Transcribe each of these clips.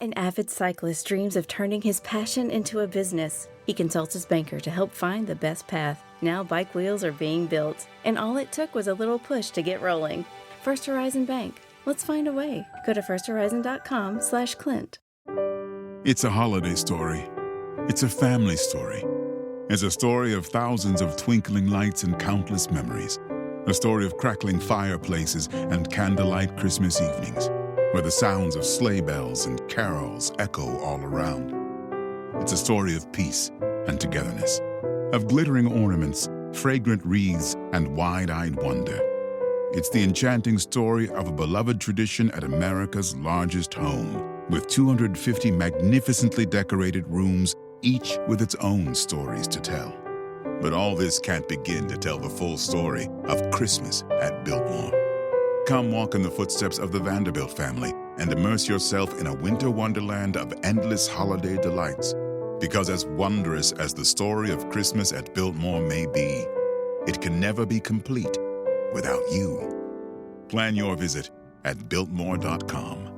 An avid cyclist dreams of turning his passion into a business. He consults his banker to help find the best path. Now bike wheels are being built, and all it took was a little push to get rolling. First Horizon Bank. Let's find a way. Go to firsthorizon.com/Clint. It's a holiday story. It's a family story. It's a story of thousands of twinkling lights and countless memories. A story of crackling fireplaces and candlelight Christmas evenings, where the sounds of sleigh bells and carols echo all around. It's a story of peace and togetherness, of glittering ornaments, fragrant wreaths, and wide-eyed wonder. It's the enchanting story of a beloved tradition at America's largest home, with 250 magnificently decorated rooms, each with its own stories to tell. But all this can't begin to tell the full story of Christmas at Biltmore. Come walk in the footsteps of the Vanderbilt family and immerse yourself in a winter wonderland of endless holiday delights. Because as wondrous as the story of Christmas at Biltmore may be, it can never be complete without you. Plan your visit at Biltmore.com.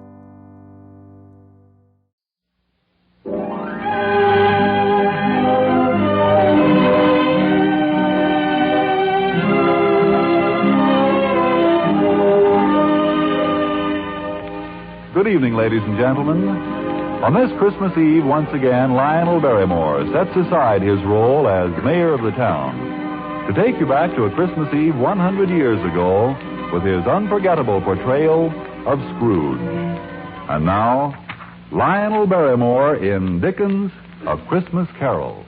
Good evening, ladies and gentlemen. On this Christmas Eve, once again, Lionel Barrymore sets aside his role as mayor of the town to take you back to a Christmas Eve 100 years ago with his unforgettable portrayal of Scrooge. And now, Lionel Barrymore in Dickens' A Christmas Carol.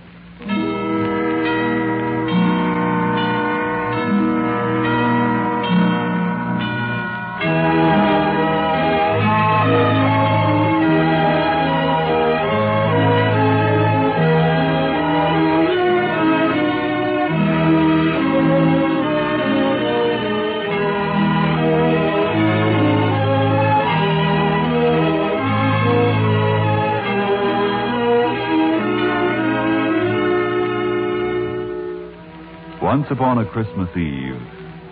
Once upon a Christmas Eve,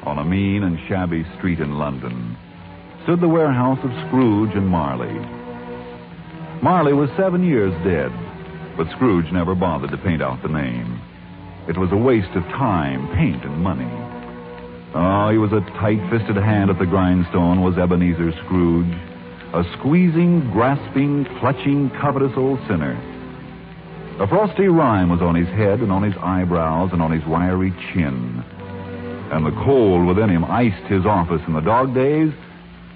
on a mean and shabby street in London, stood the warehouse of Scrooge and Marley. Marley was 7 years dead, but Scrooge never bothered to paint out the name. It was a waste of time, paint, and money. Oh, he was a tight-fisted hand at the grindstone, was Ebenezer Scrooge, a squeezing, grasping, clutching, covetous old sinner. A frosty rime was on his head and on his eyebrows and on his wiry chin. And the cold within him iced his office in the dog days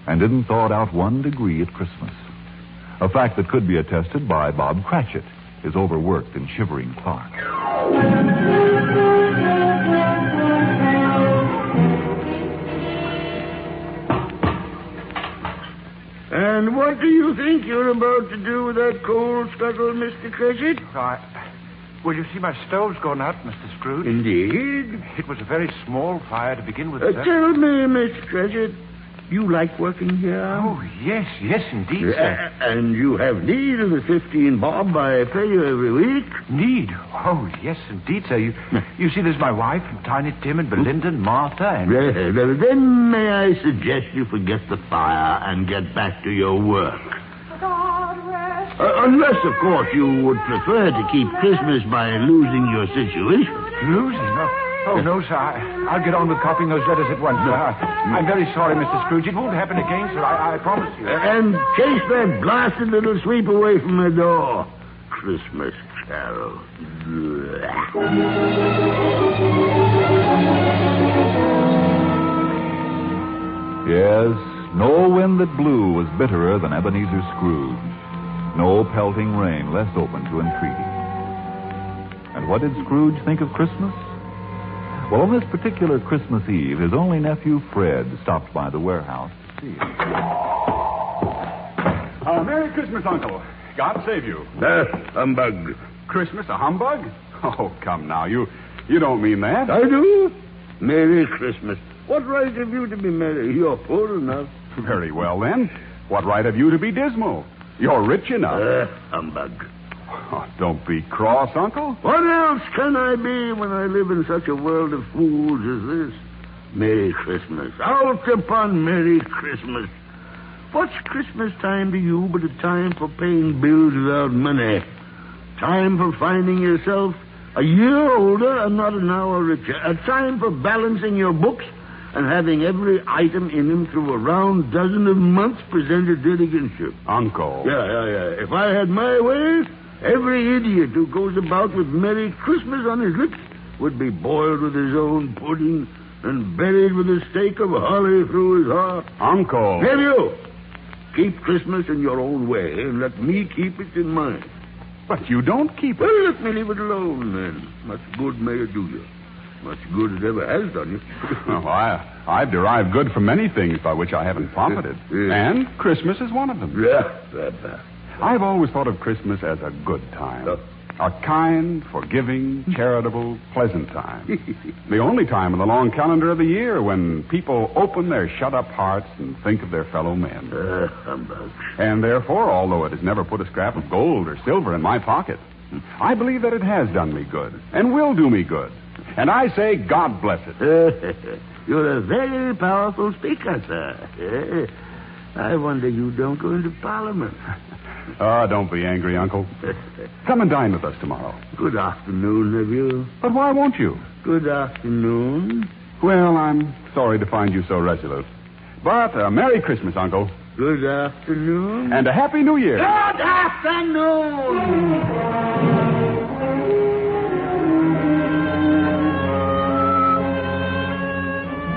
and didn't thaw it out 1 degree at Christmas. A fact that could be attested by Bob Cratchit, his overworked and shivering clerk. And what do you think you're about to do with that coal scuttle, Mr. Cratchit? Well, you see, my stove's gone out, Mr. Scrooge. Indeed. It was a very small fire to begin with, sir. Tell me, Mr. Cratchit, you like working here? Oh, yes, indeed, sir. And you have need of the 15 bob I pay you every week? Need? Oh, yes, indeed, sir. You see, there's my wife, and Tiny Tim, and Belinda, and Martha, and... Well, then may I suggest you forget the fire and get back to your work? Unless, of course, you would prefer to keep Christmas by losing your situation. Losing? Oh, no, sir. I'll get on with copying those letters at once, sir. I'm very sorry, Mr. Scrooge. It won't happen again, sir. I promise you. And chase that blasted little sweep away from the door. Christmas Carol. Yes, no wind that blew was bitterer than Ebenezer Scrooge. No pelting rain less open to entreaty. And what did Scrooge think of Christmas? Well, on this particular Christmas Eve, his only nephew, Fred, stopped by the warehouse to see him. Merry Christmas, Uncle. God save you. Humbug. Christmas a humbug? Oh, come now. You don't mean that. I do. Merry Christmas. What right have you to be merry? You're poor enough. Very well, then. What right have you to be dismal? You're rich enough. Humbug. Oh, don't be cross, Uncle. What else can I be when I live in such a world of fools as this? Merry Christmas. Out upon Merry Christmas. What's Christmas time to you but a time for paying bills without money? Time for finding yourself a year older and not an hour richer. A time for balancing your books and having every item in them through a round dozen of months presented dead against you. Uncle. Yeah. If I had my way, every idiot who goes about with Merry Christmas on his lips would be boiled with his own pudding and buried with a stake of holly through his heart. Uncle. Nephew, keep Christmas in your own way and let me keep it in mine. But you don't keep it. Well, let me leave it alone, then. Much good may it do you. Much good it ever has done you. Oh, I've derived good from many things by which I haven't profited. And Christmas is one of them. Yeah. I've always thought of Christmas as a good time. A kind, forgiving, charitable, pleasant time. The only time in the long calendar of the year when people open their shut-up hearts and think of their fellow men. Humbug. And therefore, although it has never put a scrap of gold or silver in my pocket, I believe that it has done me good and will do me good. And I say, God bless it. You're a very powerful speaker, sir. I wonder you don't go into Parliament. Oh, don't be angry, Uncle. Come and dine with us tomorrow. Good afternoon, nephew. But why won't you? Good afternoon. Well, I'm sorry to find you so resolute. But a Merry Christmas, Uncle. Good afternoon. And a Happy New Year. Good afternoon.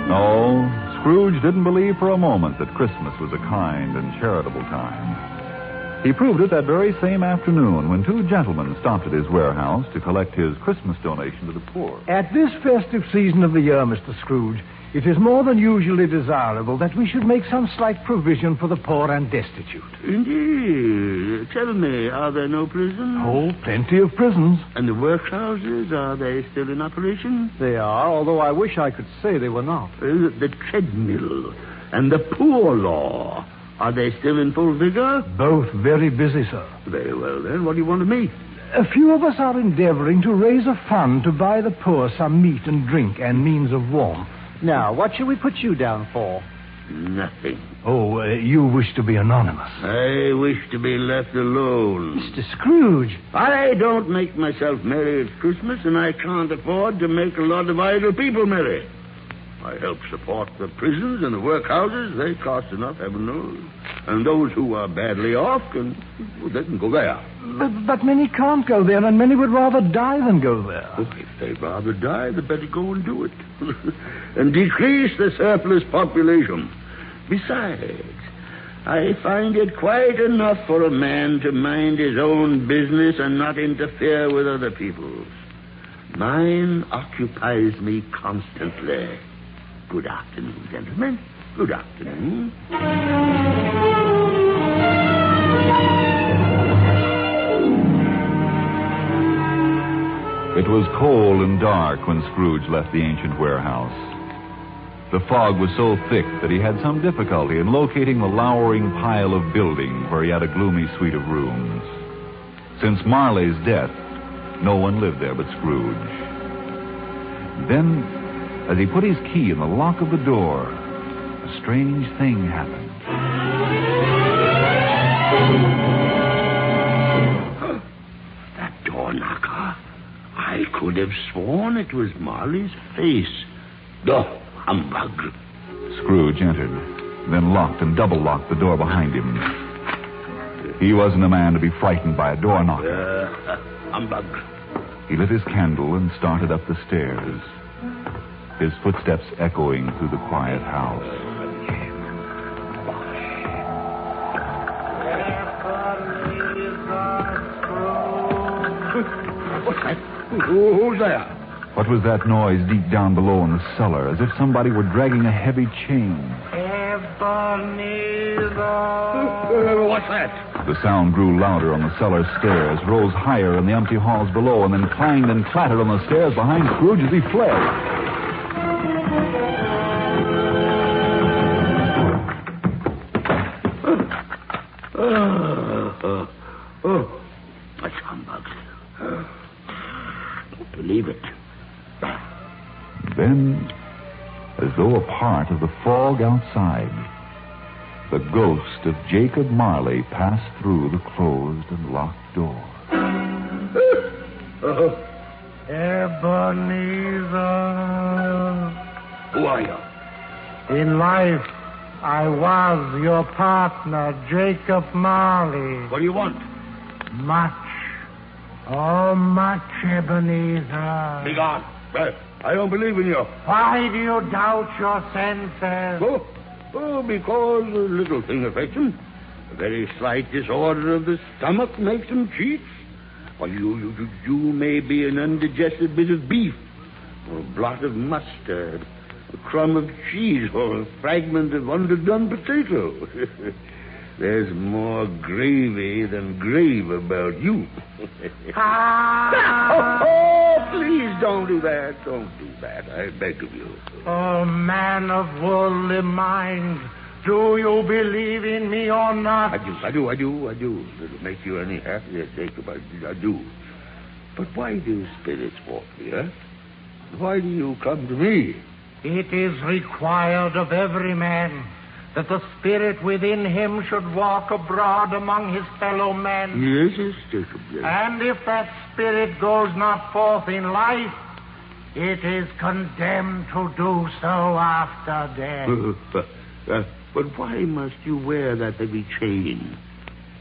No, Scrooge didn't believe for a moment that Christmas was a kind and charitable time. He proved it that very same afternoon when two gentlemen stopped at his warehouse to collect his Christmas donation to the poor. At this festive season of the year, Mr. Scrooge, it is more than usually desirable that we should make some slight provision for the poor and destitute. Indeed. Tell me, are there no prisons? Oh, plenty of prisons. And the workhouses, are they still in operation? They are, although I wish I could say they were not. The treadmill and the poor law, are they still in full vigor? Both very busy, sir. Very well, then. What do you want of me? A few of us are endeavoring to raise a fund to buy the poor some meat and drink and means of warmth. Now, what shall we put you down for? Nothing. Oh, you wish to be anonymous. I wish to be left alone. Mr. Scrooge. I don't make myself merry at Christmas, and I can't afford to make a lot of idle people merry. I help support the prisons and the workhouses. They cost enough, heaven knows. And those who are badly off they can go there. But many can't go there, and many would rather die than go there. Oh, if they'd rather die, they'd better go and do it. And decrease the surplus population. Besides, I find it quite enough for a man to mind his own business and not interfere with other people's. Mine occupies me constantly. Good afternoon, gentlemen. Good afternoon. It was cold and dark when Scrooge left the ancient warehouse. The fog was so thick that he had some difficulty in locating the lowering pile of building where he had a gloomy suite of rooms. Since Marley's death, no one lived there but Scrooge. Then, as he put his key in the lock of the door, a strange thing happened. That door knocker. I could have sworn it was Marley's face. Oh, humbug. Scrooge entered, then locked and double-locked the door behind him. He wasn't a man to be frightened by a door knocker. Humbug. He lit his candle and started up the stairs, his footsteps echoing through the quiet house. What's that? Who's there? What was that noise deep down below in the cellar, as if somebody were dragging a heavy chain? What's that? The sound grew louder on the cellar stairs, rose higher in the empty halls below, and then clanged and clattered on the stairs behind Scrooge as he fled. That's humbug. Don't believe it. Then, as though a part of the fog outside, the ghost of Jacob Marley passed through the closed and locked door. Ebenezer. Who are you? In life, I was your partner, Jacob Marley. What do you want? Much. Oh, much, Ebenezer. Be gone. I don't believe in you. Why do you doubt your senses? Because a little thing affects him. A very slight disorder of the stomach makes him cheat. Or you may be an undigested bit of beef, or a blot of mustard, a crumb of cheese, or a fragment of underdone potato. There's more gravy than grave about you. Please don't do that. Don't do that. I beg of you. Oh, man of worldly mind, do you believe in me or not? I do. If it'll make you any happier, Jacob, I do. But why do spirits walk here? Why do you come to me? It is required of every man that the spirit within him should walk abroad among his fellow men. Yes, Jacob, yes. And if that spirit goes not forth in life, it is condemned to do so after death. But why must you wear that heavy chain?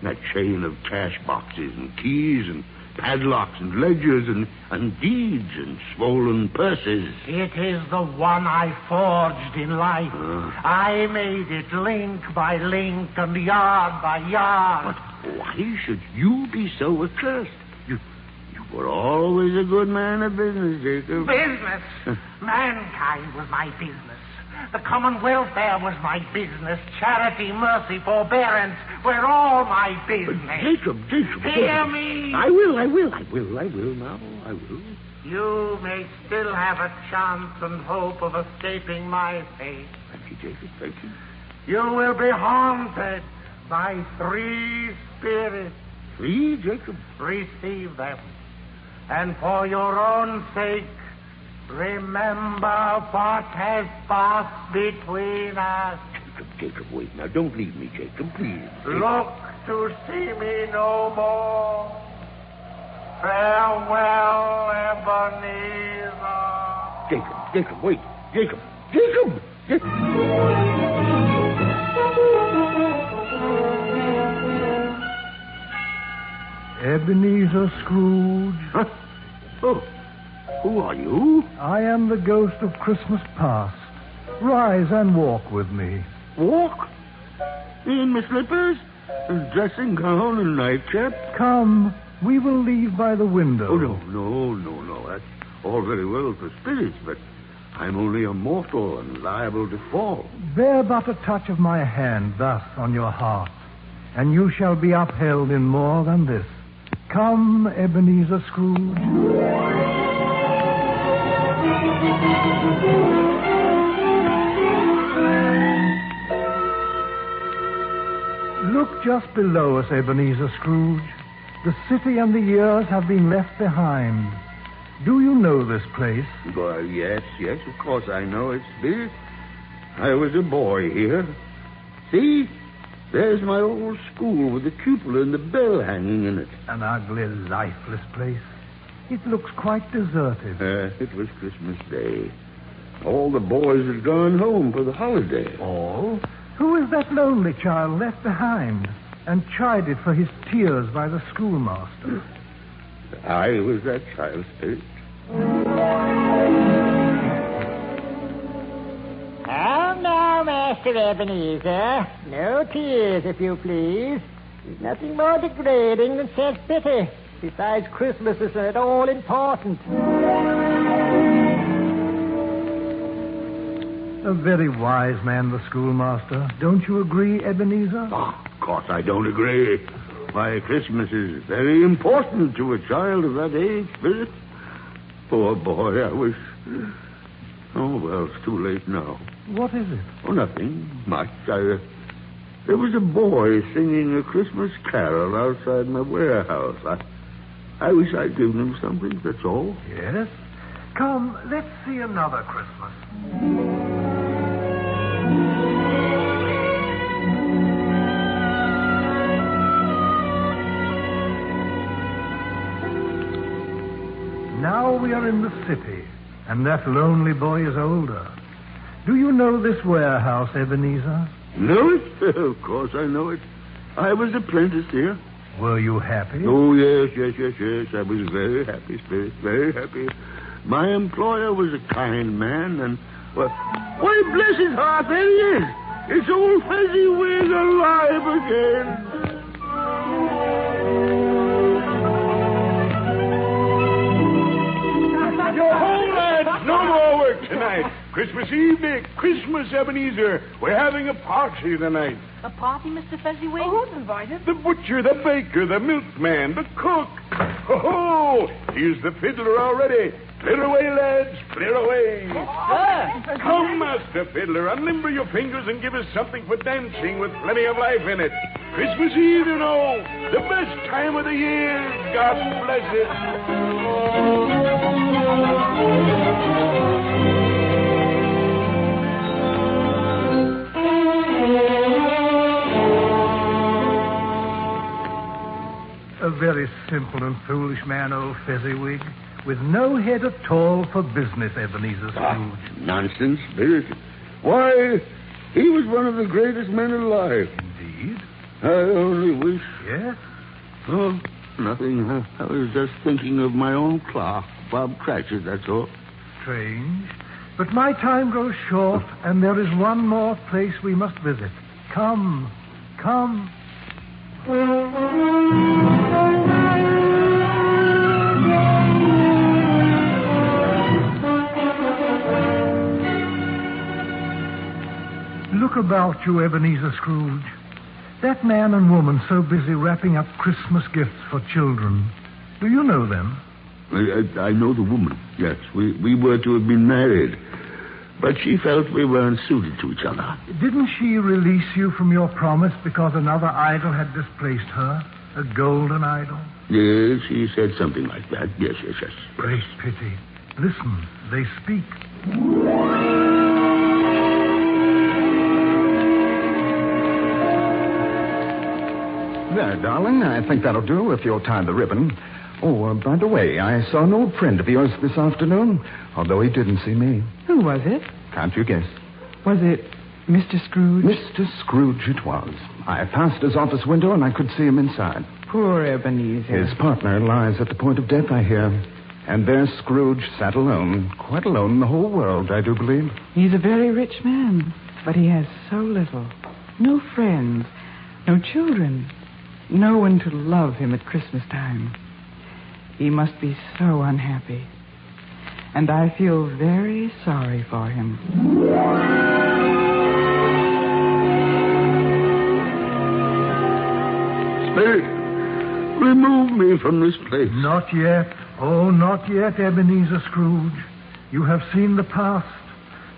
That chain of cash boxes and keys and padlocks and ledgers and deeds and swollen purses. It is the one I forged in life. I made it link by link and yard by yard. But why should you be so accursed? You were always a good man of business, Jacob. Business? Mankind was my business. The common welfare was my business. Charity, mercy, forbearance were all my business. Jacob. Hear me. I will now. I will. You may still have a chance and hope of escaping my fate. Thank you, Jacob. Thank you. You will be haunted by 3 spirits. 3, Jacob? Receive them. And for your own sake, remember what has passed between us. Jacob, wait. Now, don't leave me, Jacob, please. Look to see me no more. Farewell, Ebenezer. Jacob, wait. Jacob! Ebenezer Scrooge. Huh? Oh. Who are you? I am the ghost of Christmas past. Rise and walk with me. Walk? In my slippers? Dressing gown and nightcap? Come, we will leave by the window. Oh, no. That's all very well for spirits, but I'm only a mortal and liable to fall. Bear but a touch of my hand thus on your heart, and you shall be upheld in more than this. Come, Ebenezer Scrooge. Look just below us, Ebenezer Scrooge. The city and the years have been left behind. Do you know this place? Well, yes, of course I know it, Spirit. I was a boy here. See? There's my old school with the cupola and the bell hanging in it. An ugly, lifeless place. It looks quite deserted. It was Christmas Day. All the boys had gone home for the holiday. All? Who is that lonely child left behind and chided for his tears by the schoolmaster? I was that child, Spirit. Calm now, Master Ebenezer. No tears, if you please. There's nothing more degrading than self-pity. Besides, Christmas isn't at all important. A very wise man, the schoolmaster. Don't you agree, Ebenezer? Oh, of course I don't agree. Why, Christmas is very important to a child of that age, Spirit. Poor boy, I wish... Oh, well, it's too late now. What is it? Oh, nothing much. There was a boy singing a Christmas carol outside my warehouse. I wish I'd given him something, that's all. Yes? Come, let's see another Christmas. Now we are in the city, and that lonely boy is older. Do you know this warehouse, Ebenezer? Know it? Of course I know it. I was apprenticed here. Were you happy? Oh, yes. I was very happy, Spirit, very happy. My employer was a kind man, and... Well, why, bless his heart, there he is. It's old Fezziwig alive again. Your whole lads, no more work tonight. Christmas Eve, Dick. Christmas, Ebenezer. We're having a party tonight. A party, Mr. Fezziwig? Who's invited? The butcher, the baker, the milkman, the cook. Ho-ho! Here's the fiddler already. Clear away, lads, clear away. Sir. Come, Master Fiddler, unlimber your fingers and give us something for dancing with plenty of life in it. Christmas Eve, you know, the best time of the year. God bless it. A very simple and foolish man, old Fezziwig, with no head at all for business, Ebenezer Scrooge. Nonsense, Spirit. Why, he was one of the greatest men alive. Indeed? I only wish... Yes? Oh, nothing. I was just thinking of my own clerk, Bob Cratchit, that's all. Strange. But my time grows short, and there is one more place we must visit. Come. Look about you, Ebenezer Scrooge. That man and woman so busy wrapping up Christmas gifts for children. Do you know them? I know the woman, yes. We were to have been married. But she felt we weren't suited to each other. Didn't she release you from your promise because another idol had displaced her? A golden idol? Yes, she said something like that. Yes. Great pity. Listen, they speak. There, darling, I think that'll do if you'll tie the ribbon. Oh, by the way, I saw an old friend of yours this afternoon, although he didn't see me. Who was it? Can't you guess? Was it Mr. Scrooge? Mr. Scrooge it was. I passed his office window and I could see him inside. Poor Ebenezer. His partner lies at the point of death, I hear. And there Scrooge sat alone, quite alone in the whole world, I do believe. He's a very rich man, but he has so little. No friends, no children, no one to love him at Christmas time. He must be so unhappy. And I feel very sorry for him. Spirit, remove me from this place. Not yet. Oh, not yet, Ebenezer Scrooge. You have seen the past.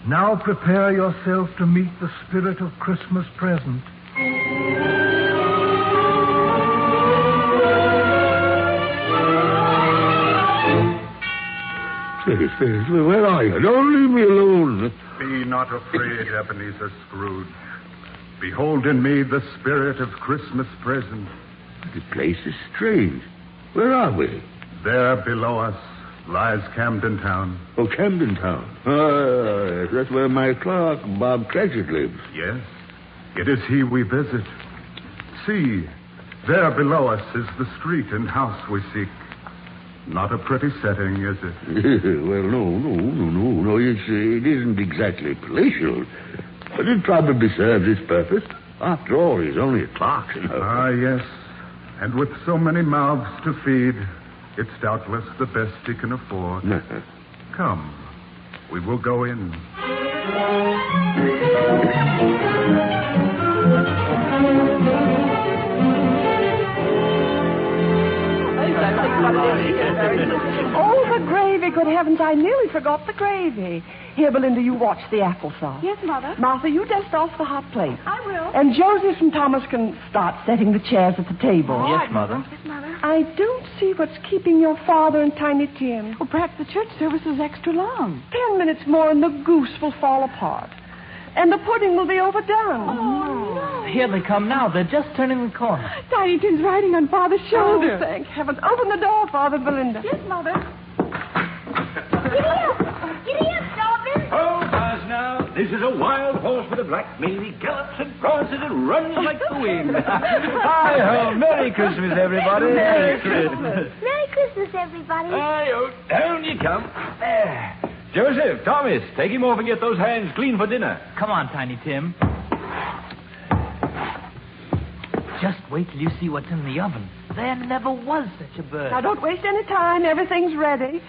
Now prepare yourself to meet the spirit of Christmas present. Spirit, where are you? Don't leave me alone. Be not afraid, Ebenezer Scrooge. Behold in me the spirit of Christmas present. The place is strange. Where are we? There below us lies Camden Town. Oh, Camden Town. Ah, that's where my clerk, Bob Cratchit, lives. Yes, it is he we visit. See, there below us is the street and house we seek. Not a pretty setting, is it? Well, no. It isn't exactly palatial. But it probably serves its purpose. After all, he's only a clerk, you know. Ah, yes. And with so many mouths to feed, it's doubtless the best he can afford. Come, we will go in. Oh, the gravy, good heavens, I nearly forgot the gravy. Here, Belinda, you watch the applesauce. Yes, Mother. Martha, you dust off the hot plate. I will. And Joseph and Thomas can start setting the chairs at the table. Yes, Mother. Yes, Mother. I don't see what's keeping your father and Tiny Tim. Well, perhaps the church service is extra long. 10 minutes more and the goose will fall apart. And the pudding will be overdone. Oh, no. Here they come now. They're just turning the corner. Tiny Tim's riding on Father's shoulder. Oh, thank heavens. Open the door, Father. Belinda. Yes, Mother. Giddy up, Goblin! Oh, Buzz, now. This is a wild horse with a black mane. He gallops and prances and runs like the wind. Hi-ho. Merry Christmas, everybody. Merry Christmas. Merry Christmas, everybody. Hi-ho. Down you come. There. Joseph, Thomas, take him off and get those hands clean for dinner. Come on, Tiny Tim. Just wait till you see what's in the oven. There never was such a bird. Now, don't waste any time. Everything's ready.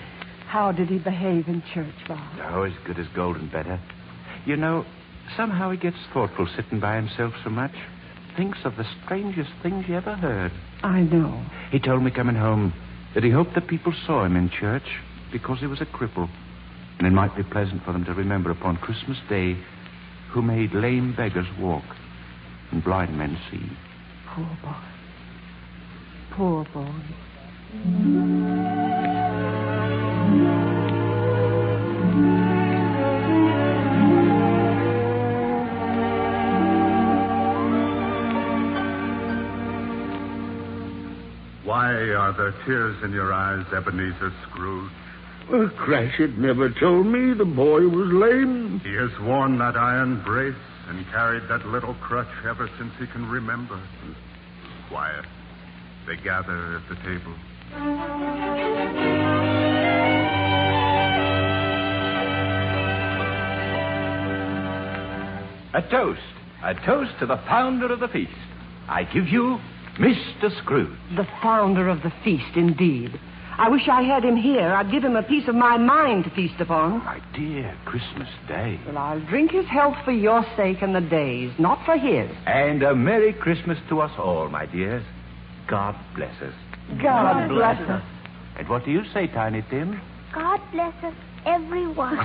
How did he behave in church, Bob? Oh, as good as gold and better. You know, somehow he gets thoughtful sitting by himself so much. Thinks of the strangest things you ever heard. I know. He told me coming home that he hoped that people saw him in church because he was a cripple. And it might be pleasant for them to remember upon Christmas Day who made lame beggars walk and blind men see. Poor boy. Poor boy. Why are there tears in your eyes, Ebenezer Scrooge? Well, Cratchit never told me the boy was lame. He has worn that iron brace and carried that little crutch ever since he can remember. Quiet. They gather at the table. A toast. A toast to the founder of the feast. I give you Mr. Scrooge. The founder of the feast, indeed. I wish I had him here. I'd give him a piece of my mind to feast upon. My dear, Christmas Day. Well, I'll drink his health for your sake and the day's, not for his. And a Merry Christmas to us all, my dears. God bless us. God bless us. And what do you say, Tiny Tim? God bless us, everyone.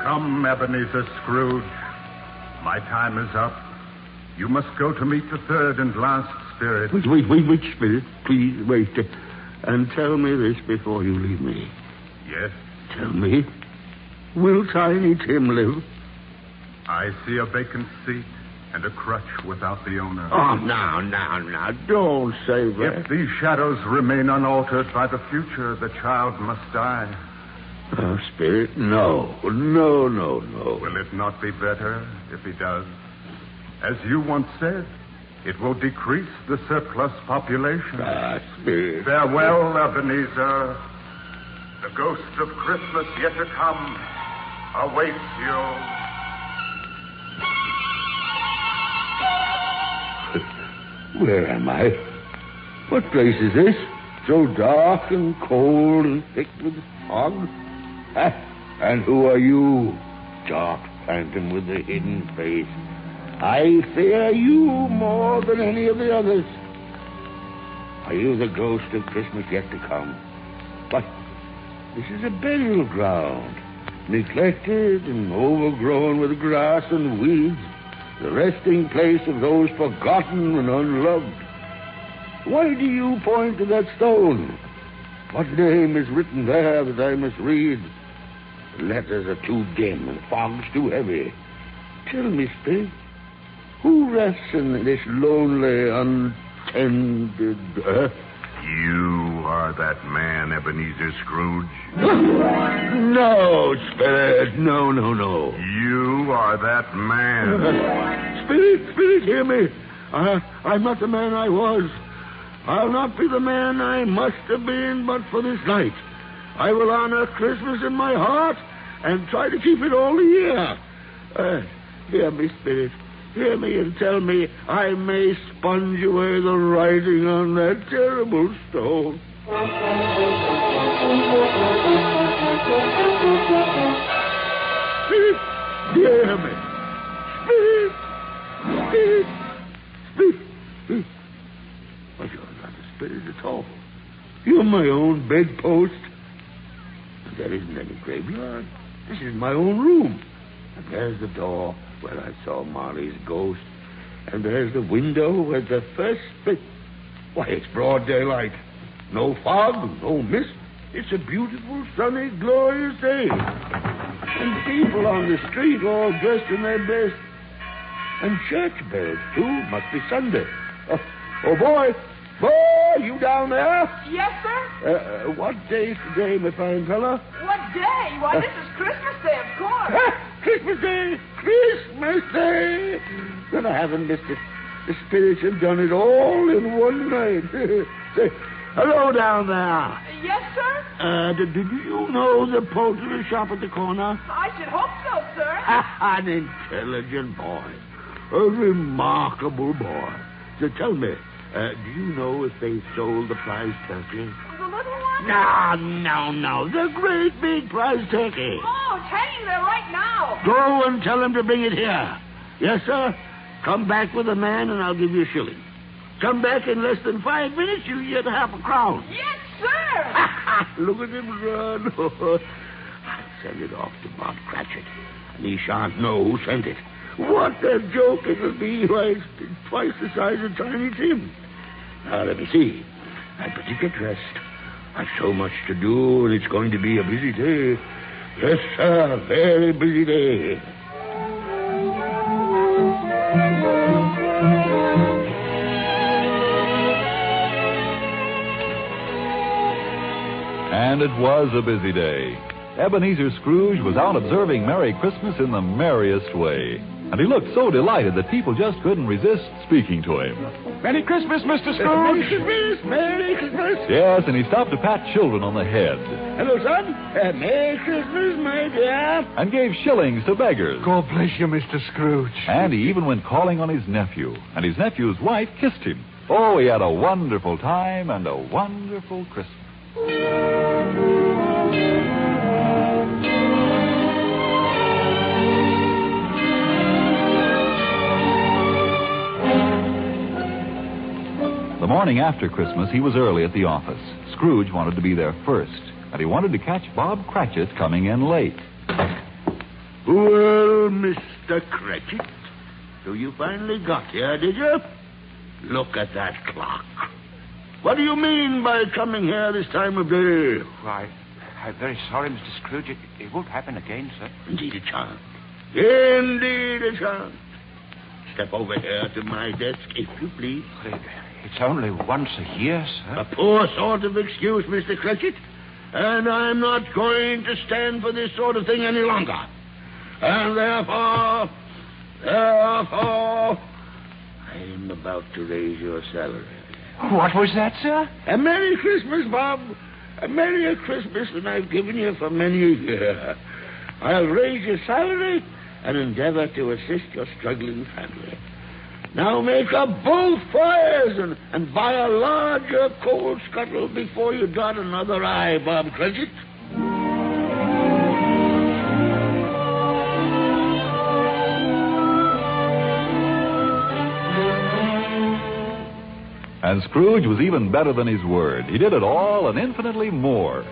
Come, Ebenezer Scrooge. My time is up. You must go to meet the third and last spirit. Wait, Spirit. Please, wait. And tell me this before you leave me. Yes? Tell me, will Tiny Tim live? I see a vacant seat and a crutch without the owner. Oh, now, don't say that. If these shadows remain unaltered by the future, the child must die. Oh, Spirit, no. Will it not be better if he does? As you once said, it will decrease the surplus population. Spirit. Farewell, Ebenezer. The ghost of Christmas yet to come awaits you. Where am I? What place is this? So dark and cold and thick with fog? And who are you, dark phantom with the hidden face? I fear you more than any of the others. Are you the ghost of Christmas yet to come? But this is a burial ground, neglected and overgrown with grass and weeds, the resting place of those forgotten and unloved. Why do you point to that stone? What name is written there that I must read? The letters are too dim and fog's too heavy. Tell me, Spirit, who rests in this lonely, untended earth? You are that man, Ebenezer Scrooge. No, Spirit, no. You are that man. Spirit, hear me. I'm not the man I was. I'll not be the man I must have been but for this night. I will honor Christmas in my heart and try to keep it all the year. Hear me, Spirit. Hear me and tell me I may sponge away the writing on that terrible stone. Spirit, hear me. Spirit. Well, you're not a spirit at all. You're my own bedpost. And there isn't any graveyard. This is my own room. And there's the door where I saw Marley's ghost. And there's the window where the first bit... Why, it's broad daylight. No fog, no mist. It's a beautiful, sunny, glorious day. And people on the street all dressed in their best. And church bells, too. Must be Sunday. Oh, boy. Boy, you down there? Yes, sir? What day's today, my fine fella? What day? Why, this is Christmas Day, of course. Christmas Day! Christmas Day! Then I haven't missed it. The spirits have done it all in one night. Say, hello down there. Yes, sir? Did you know the poultry shop at the corner? I should hope so, sir. An intelligent boy. A remarkable boy. So tell me, do you know if they sold the prize turkey? The little one? No. The great big prize turkey. Oh, it's hanging there right now. Go and tell him to bring it here. Yes, sir. Come back with a man and I'll give you a shilling. Come back in less than 5 minutes, you'll get half a crown. Yes, sir. Look at him run. I'll send it off to Bob Cratchit, and he shan't know who sent it. What a joke it'll be. Why, it's twice the size of Tiny Tim. Now, let me see. I better get dressed. I've so much to do, and it's going to be a busy day. Yes, sir, very busy day. And it was a busy day. Ebenezer Scrooge was out observing Merry Christmas in the merriest way. And he looked so delighted that people just couldn't resist speaking to him. Merry Christmas, Mr. Scrooge. Merry Christmas, Merry Christmas. Yes, and he stopped to pat children on the head. Hello, son. Merry Christmas, my dear. And gave shillings to beggars. God bless you, Mr. Scrooge. And he even went calling on his nephew. And his nephew's wife kissed him. Oh, he had a wonderful time and a wonderful Christmas. The morning after Christmas, he was early at the office. Scrooge wanted to be there first, and he wanted to catch Bob Cratchit coming in late. Well, Mr. Cratchit, so you finally got here, did you? Look at that clock. What do you mean by coming here this time of day? Why, I'm very sorry, Mr. Scrooge. It won't happen again, sir. Indeed it shan't. Indeed it shan't. Step over here to my desk, if you please. It's only once a year, sir. A poor sort of excuse, Mr. Cratchit. And I'm not going to stand for this sort of thing any longer. And therefore, I'm about to raise your salary. What was that, sir? A Merry Christmas, Bob. A Merry Christmas than I've given you for many a year. I'll raise your salary and endeavor to assist your struggling family. Now make up both fires and buy a larger coal scuttle before you dot another I, Bob Cratchit. And Scrooge was even better than his word. He did it all and infinitely more.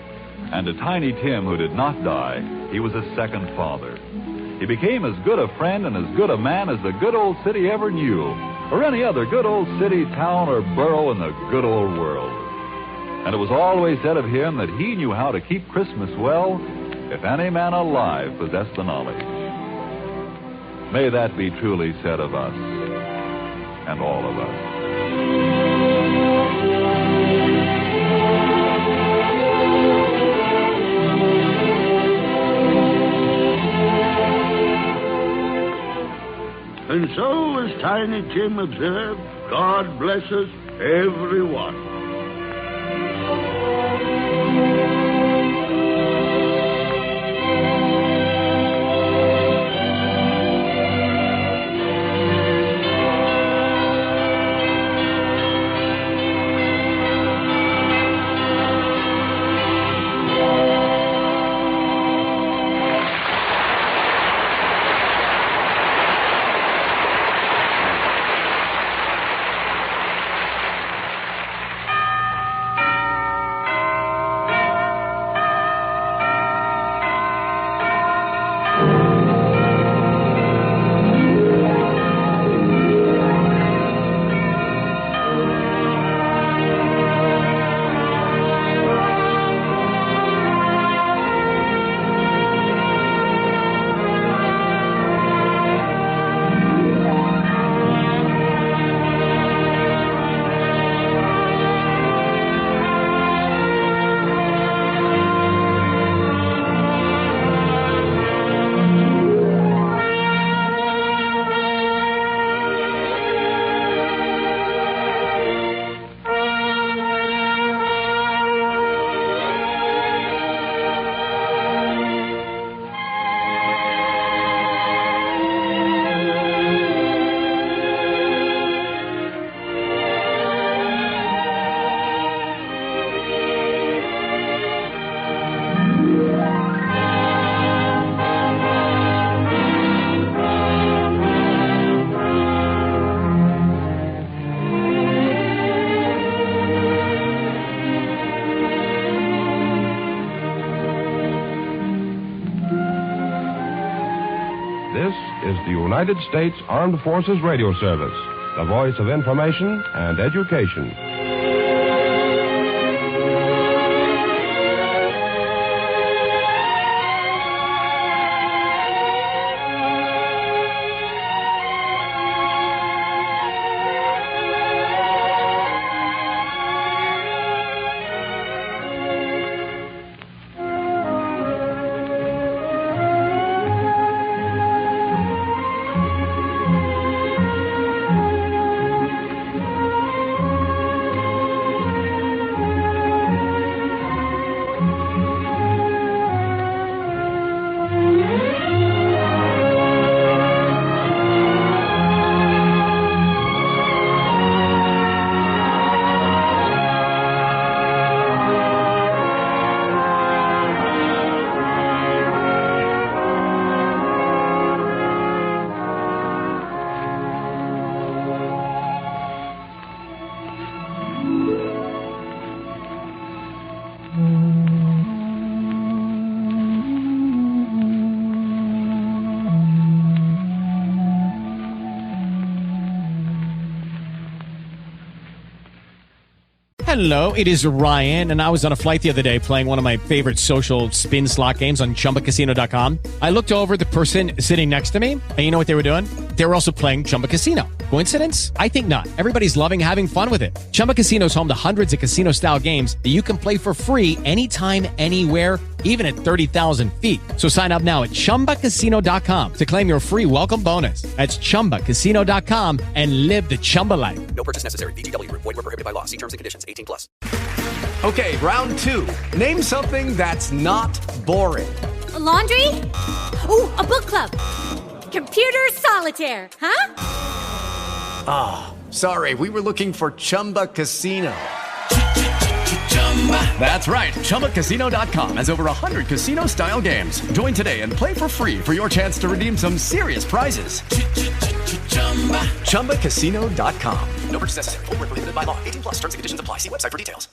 And to Tiny Tim, who did not die, he was a second father. He became as good a friend and as good a man as the good old city ever knew, or any other good old city, town, or borough in the good old world. And it was always said of him that he knew how to keep Christmas well, if any man alive possessed the knowledge. May that be truly said of us, and all of us. And so, as Tiny Tim observed, God bless us, everyone. is the United States Armed Forces Radio Service, the voice of information and education. Hello, it is Ryan, and I was on a flight the other day playing one of my favorite social spin slot games on ChumbaCasino.com. I looked over at the person sitting next to me, and you know what they were doing? They were also playing Chumba Casino. Coincidence? I think not. Everybody's loving having fun with it. Chumba Casino is home to hundreds of casino-style games that you can play for free anytime, anywhere, even at 30,000 feet. So sign up now at ChumbaCasino.com to claim your free welcome bonus. That's ChumbaCasino.com and live the Chumba life. No purchase necessary. VGW. Void were prohibited by law. See terms and conditions. 18+. Okay, round two. Name something that's not boring. A laundry? Ooh, a book club. Computer solitaire, huh? Ah, oh, sorry. We were looking for Chumba Casino. That's right. ChumbaCasino.com has over 100 casino-style games. Join today and play for free for your chance to redeem some serious prizes. ChumbaCasino.com. No purchase necessary. Void were prohibited by law. 18+. Terms and conditions apply. See website for details.